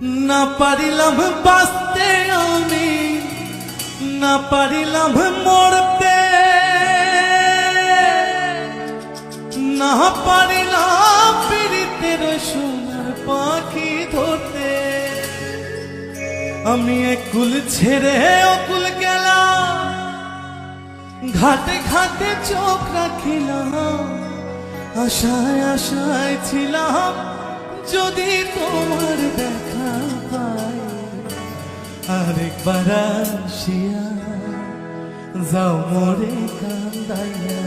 না পারিলাম বাঁচতে আমি, না পারিলাম মরতে, না পারিলাম পীড়িতের সোনার পাখি ধরতে। আমি একুল ছেড়ে অকুল গেলাম, ঘাটে ঘাটে চোখ রাখিলাম, আশায় আশায় ছিলাম যদি তোমার দেখা পাই। আরেকবার আসিয়া যাও মোরে কান্দাইয়া।